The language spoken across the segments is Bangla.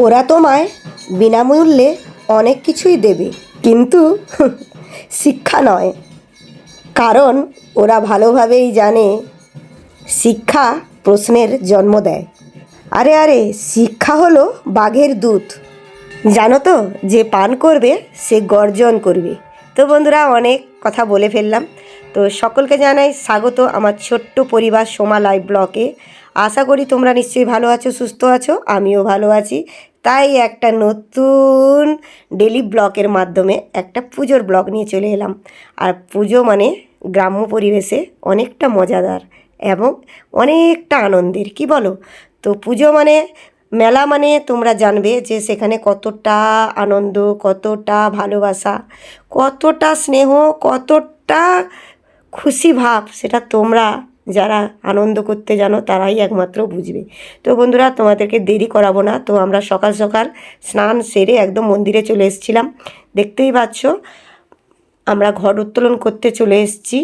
ওরা তোমায় বিনামূল্যে অনেক কিছুই দেবে, কিন্তু শিক্ষা নয়। কারণ ওরা ভালোভাবেই জানে শিক্ষা প্রশ্নের জন্ম দেয়। আরে আরে, শিক্ষা হলো বাঘের দুধ। জানো তো, যে পান করবে সে গর্জন করবে। তো বন্ধুরা, অনেক কথা বলে ফেললাম। তো সকলকে জানাই স্বাগত আমার ছোট্ট পরিবার সোমা লাইভ ব্লগে। আশা করি তোমরা নিশ্চয়ই ভালো আছো, সুস্থ আছো, আমিও ভালো আছি। তাই একটা নতুন ডেলি ব্লগের মাধ্যমে একটা পুজোর ব্লগ নিয়ে চলে এলাম। আর পুজো মানে গ্রাম্য পরিবেশে অনেকটা মজাদার এবং অনেকটা আনন্দের, কি বলো? তো পুজো মানে মেলা, মানে তোমরা জানবে যে সেখানে কতটা আনন্দ, কতটা ভালোবাসা, কতটা স্নেহ, কতটা খুশি ভাব, সেটা তোমরা যারা আনন্দ করতে জানো তারাই একমাত্র বুঝবে। তো বন্ধুরা, তোমাদেরকে দেরি করাবো না। তো আমরা সকাল সকাল স্নান সেরে একদম মন্দিরে চলে এসেছিলাম। দেখতেই পাচ্ছ, আমরা ঘট উত্তোলন করতে চলে এসেছি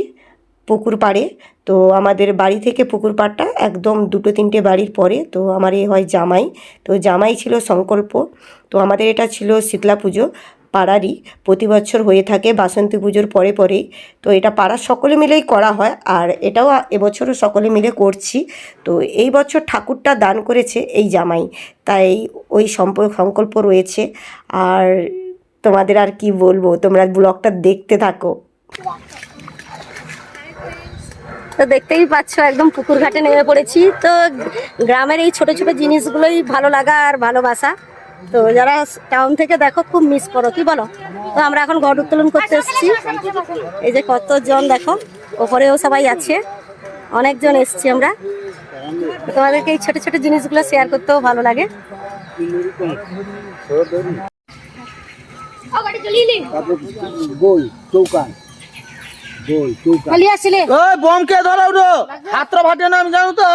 পুকুর পাড়ে। তো আমাদের বাড়ি থেকে পুকুর পাড়টা একদম 2-3টে বাড়ির পরে। তো আমার এ হয় জামাই, তো জামাই ছিল সংকল্প। তো আমাদের এটা ছিল শীতলা পুজো পাড়ারই, প্রতি বছর হয়ে থাকে বাসন্তী পুজোর পরে পরেই। তো এটা পাড়ার সকলে মিলেই করা হয়, আর এটাও এবছরও সকলে মিলে করছি। তো এই বছর ঠাকুরটা দান করেছে এই জামাই, তাই ওই সংকল্প রয়েছে। আর তোমাদের আর কি বলবো, তোমরা ব্লগটা দেখতে থাকো। তো দেখতেই পাচ্ছ একদম পুকুর ঘাটে নেমে পড়েছি। তো গ্রামের এই ছোট ছোট জিনিসগুলোই ভালো লাগা আর ভালোবাসা। তো যারা টাউন থেকে দেখো খুব মিস করো, কি বলো? তো আমরা এখন ঘট উত্তোলন করতে এসেছি। এই যে কতজন দেখো, ওপরেও সবাই আছে, অনেকজন এসেছি আমরা। তোমাদেরকে এই ছোট ছোট জিনিসগুলো শেয়ার করতেও ভালো লাগে। বমকে ধরো হাতটা ফাটে না, আমি জানো তো।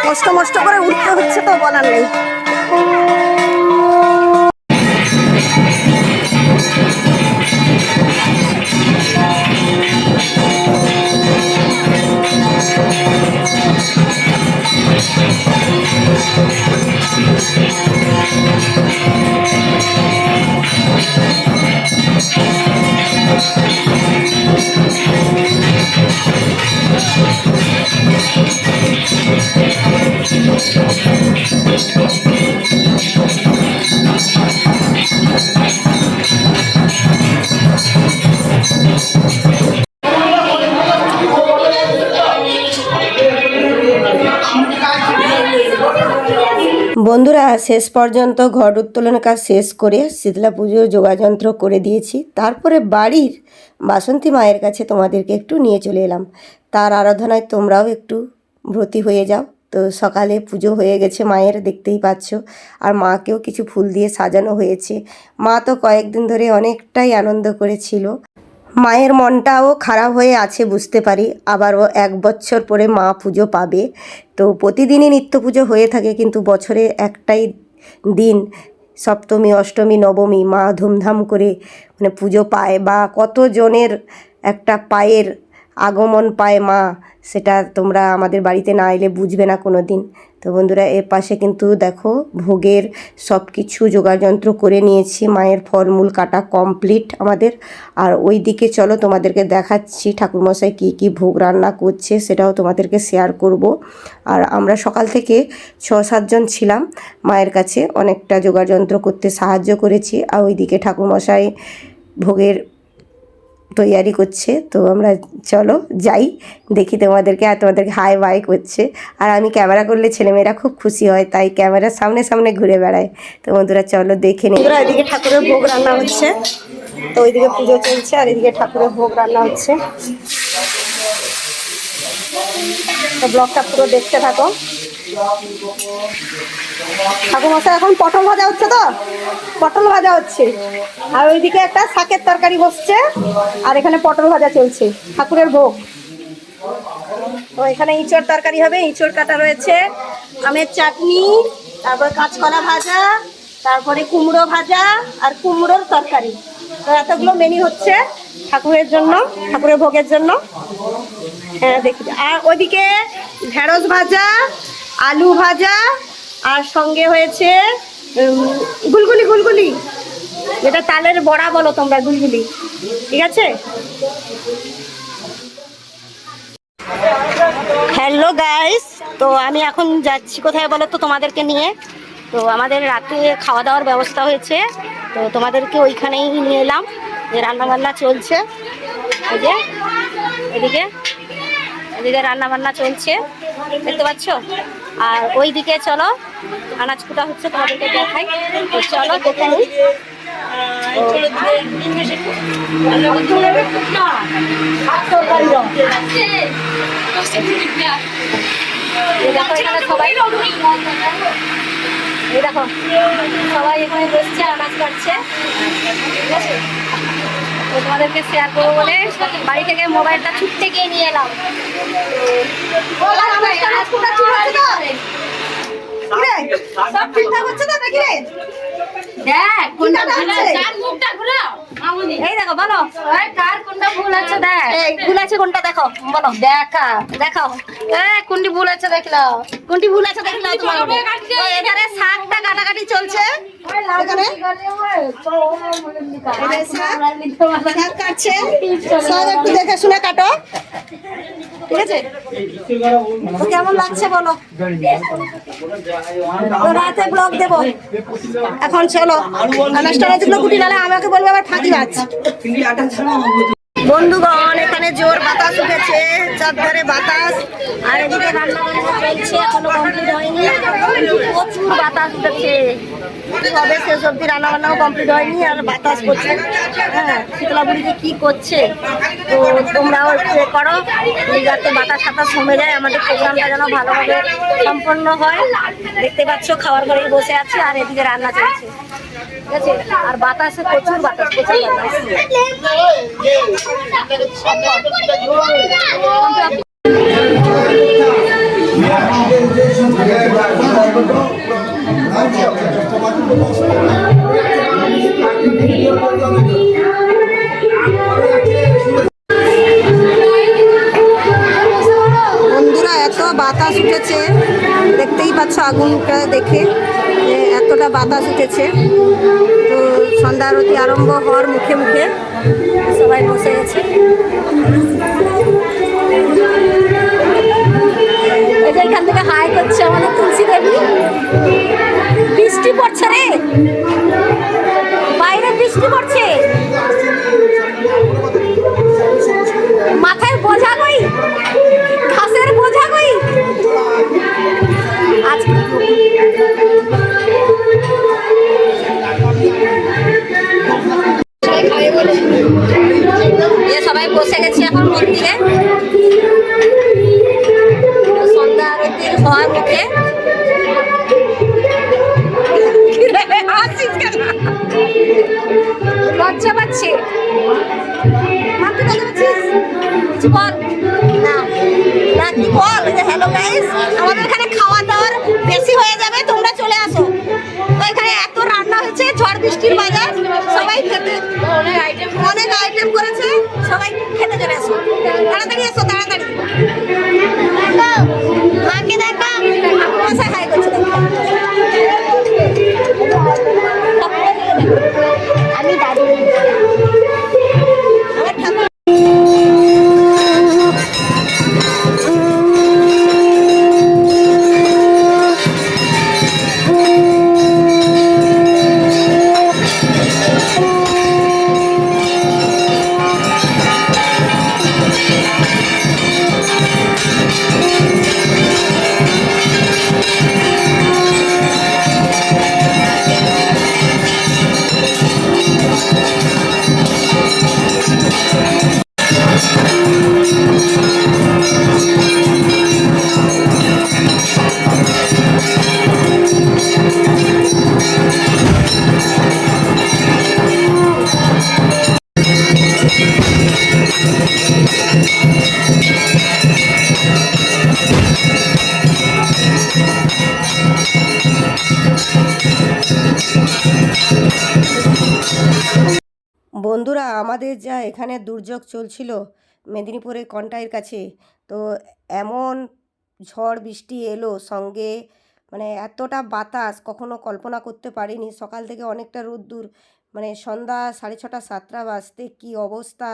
কষ্ট মষ্ট করে উঠতে হচ্ছে, তো বলার নেই। বন্ধুরা, শেষ পর্যন্ত ঘট উত্তোলনের কাজ শেষ করে শীতলা পুজোর যোগাযন্ত্র করে দিয়েছি। তারপরে বাড়ির বাসন্তী মায়ের কাছে তোমাদেরকে একটু নিয়ে চলে এলাম। তার আরাধনায় তোমরাও একটু ব্রতী হয়ে যাও। তো সকালে পুজো হয়ে গেছে মায়ের, দেখতেই পাচ্ছ। আর মাকেও কিছু ফুল দিয়ে সাজানো হয়েছে। মা তো কয়েকদিন ধরে অনেকটাই আনন্দ করেছিল। মায়ের মনটাও খারাপ হয়ে আছে বুঝতে পারি, আবারও 1 বছর পরে মা পুজো পাবে। তো প্রতিদিনই নিত্য পুজো হয়ে থাকে, কিন্তু বছরে একটাই দিন সপ্তমী, অষ্টমী, নবমী মা ধুমধাম করে মানে পুজো পায়, বা কতজনের একটা পায়ের আগমন পায় মা, সেটা তোমরা আমাদের বাড়িতে না এলে বুঝবে না কোনো দিন। তো তো বন্ধুরা এর পাশে কিন্তু দেখো ভোগের সব কিছু যোগাযন্ত্র করে নিয়েছি, মায়ের ফলমূল কাটা কমপ্লিট আমাদের। আর ওই দিকে চলো তোমাদেরকে দেখাচ্ছি ঠাকুরমশাই কী কী ভোগ রান্না করছে, সেটাও তোমাদেরকে শেয়ার করব। আর আমরা সকাল থেকে 6-7 জন ছিলাম মায়ের কাছে, অনেকটা যোগাযন্ত্র করতে সাহায্য করেছি। আর ওইদিকে ঠাকুরমশাই ভোগের তৈয়ারি করছে। তো আমরা চলো যাই দেখি তোমাদেরকে, আর তোমাদেরকে হাই বাই করছে। আর আমি ক্যামেরা করলে ছেলেমেয়েরা খুব খুশি হয়, তাই ক্যামেরার সামনে সামনে ঘুরে বেড়ায়। তো বন্ধুরা চলো দেখে নিই। বন্ধুরা এদিকে ঠাকুরের ভোগ রান্না হচ্ছে, তো ওইদিকে পুজো চলছে আর এদিকে ঠাকুরের ভোগ রান্না হচ্ছে। তো ব্লগটা পুরো দেখতে থাকো। ঠাকুরমশাই এখন পটল ভাজা হচ্ছে, তো পটল ভাজা হচ্ছে। আর ওইদিকে একটা শাকের তরকারি বসছে, আর এখানে পটল ভাজা চলছে ঠাকুরের ভোগ। তো এখানে ইঁচড় তরকারি হবে, ইঁচড় কাটা রয়েছে, আমের চাটনি, তারপর কাঁচকলা ভাজা, তারপরে কুমড়ো ভাজা আর কুমড়োর তরকারি। তো এতগুলো মেনু হচ্ছে ঠাকুরের জন্য, ঠাকুরের ভোগের জন্য। হ্যাঁ দেখি। আর ওইদিকে ঢেঁড়স ভাজা, আলু ভাজা, আর সঙ্গে হয়েছে গুলগুলি, গুলগুলি যেটা তালের বড়া বলো তোমরা, গুলগুলি, ঠিক আছে। হ্যালো গাইস, তো আমি এখন যাচ্ছি কোথায় বলো তো তোমাদেরকে নিয়ে। তো আমাদের রাতে খাওয়া দাওয়ার ব্যবস্থা হয়েছে, তো তোমাদেরকে ওইখানেই নিয়ে এলাম। যে রান্না বান্না চলছে, এই যে এদিকে এদিকে রান্না বান্না চলছে, দেখতে পাচ্ছ। আর ওইদিকে চলো আনাজ কুটা হচ্ছে, তোমাদেরকে দেখাই। তো চলো দেখে নিই। দেখো এখানে সবাই, এই দেখো সবাই এখানে বসছে, আনাজ কাটছে, ঠিক আছে। তো তোমাদেরকে শেয়ার করবো বলে বাড়ি থেকে মোবাইলটা ছুটতে গিয়ে নিয়ে এলাম। সব ঠিকঠাক হচ্ছে তো নাকি রে? দেখ কোনটা মুখটা ঘুরাও। এই দেখো বলো কার কোনটা ভুল আছে, দেখ এই ভুল আছে কোনটা, দেখো বলো, দেখা দেখাও কোনটি ভুল আছে দেখলাও, কোনটি ভুল আছে দেখলাও তোমার। এখানে শাকটা কাটাকাটি চলছে, এখানে শাক কাটছে, সব একটু দেখে শুনে কাটো, ঠিক আছে। তো কেমন লাগছে বলো, তো রাতে ব্লগ দেবো। এখন চলো আনাজগুলো গুটি, নালে আমাকে বলবে আবার ফাঁকি মাছ। বন্ধুগণ এখানে জোর বাতাস উঠেছে, চারধারে বাতাস, আর এদিকে রান্না বান্না চলছে, এখনো কমপ্লিট হয়নি, প্রচুর বাতাস উঠেছে। কি হবে শেষ অব্দি রান্না বান্নাও কমপ্লিট হয়নি, আর বাতাস করছে। হ্যাঁ শীতলা বুড়িকে কি করছে, তো তোমরাও একটু করো যাতে বাতাস টাতাস কমে যায়, আমাদের প্রোগ্রামটা যেন ভালোভাবে সম্পন্ন হয়। দেখতে পাচ্ছ খাওয়ার ঘরেই বসে আছে, আর এদিকে রান্না চলছে, ঠিক আছে। আর বাতাসে প্রচুর বাতাস, প্রচুর বাতাস। বন্ধুরা এত বাতাস উঠেছে, দেখতেই পাচ্ছ আগুনটা দেখে এতটা বাতাস উঠেছে। তো সন্ধ্যা আরতি আরম্ভ হওয়ার মুখে মুখে সবাই বসে গেছে। এখান থেকে হাই করছে আমাদের তুলসী দেবী। বৃষ্টি পড়ছে রে, বাইরে বৃষ্টি পড়ছে, মাথায় বোঝা কই, ঘাসের বোঝা কই। সবাই বসে গেছি এখন মন্দিরে, সন্ধ্যা আরতির হওয়ার মুখে। লজ্জা পাচ্ছে, কিছু বল না, না কি বল। হ্যালো গাইস, আমাদের এখানে খাওয়া দাওয়ার বেশি হয়ে যাবে, তোমরা চলে আসো। বন্ধুরা, আমাদের যা এখানে দুর্যোগ চলছিল মেদিনীপুরের কন্টাইয়ের কাছে, তো এমন ঝড় বৃষ্টি এলো সঙ্গে, মানে এতটা বাতাস কখনো কল্পনা করতে পারিনি। সকাল থেকে অনেকটা রোদ্দুর, মানে সন্ধ্যা 6:30 7টা বাজতে কী অবস্থা,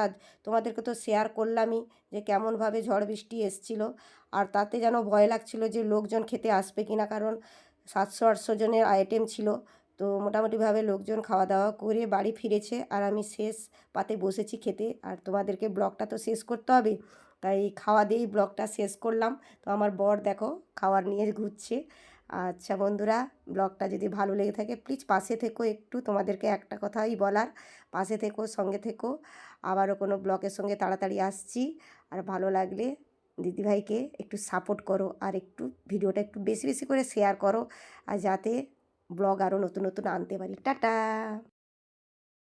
তোমাদেরকে তো শেয়ার করলামই যে কেমনভাবে ঝড় বৃষ্টি এসছিল। আর তাতে যেন ভয় লাগছিল যে লোকজন খেতে আসবে কিনা, কারণ 700-800 জনের আইটেম ছিল। তো মোটামুটিভাবে লোকজন খাওয়া দাওয়া করে বাড়ি ফিরেছে, আর আমি শেষ পাতে বসেছি খেতে। আর তোমাদেরকে ব্লগটা তো শেষ করতে হবে, তাই খাওয়া দিয়েই ব্লগটা শেষ করলাম। তো আমার বর দেখো খাবার নিয়ে ঘুরছে। আচ্ছা বন্ধুরা, ব্লগটা যদি ভালো লেগে থাকে প্লিজ পাশে থেকো একটু, তোমাদেরকে একটা কথাই বলার, পাশে থেকো, সঙ্গে থেকো। আবারও কোনো ব্লগের সঙ্গে তাড়াতাড়ি আসছি। আর ভালো লাগলে দিদিভাইকে একটু সাপোর্ট করো, আর একটু ভিডিওটা একটু বেশি বেশি করে শেয়ার করো, আর যাতে ব্লগ আরও নতুন নতুন আনতে পারি। টাটা।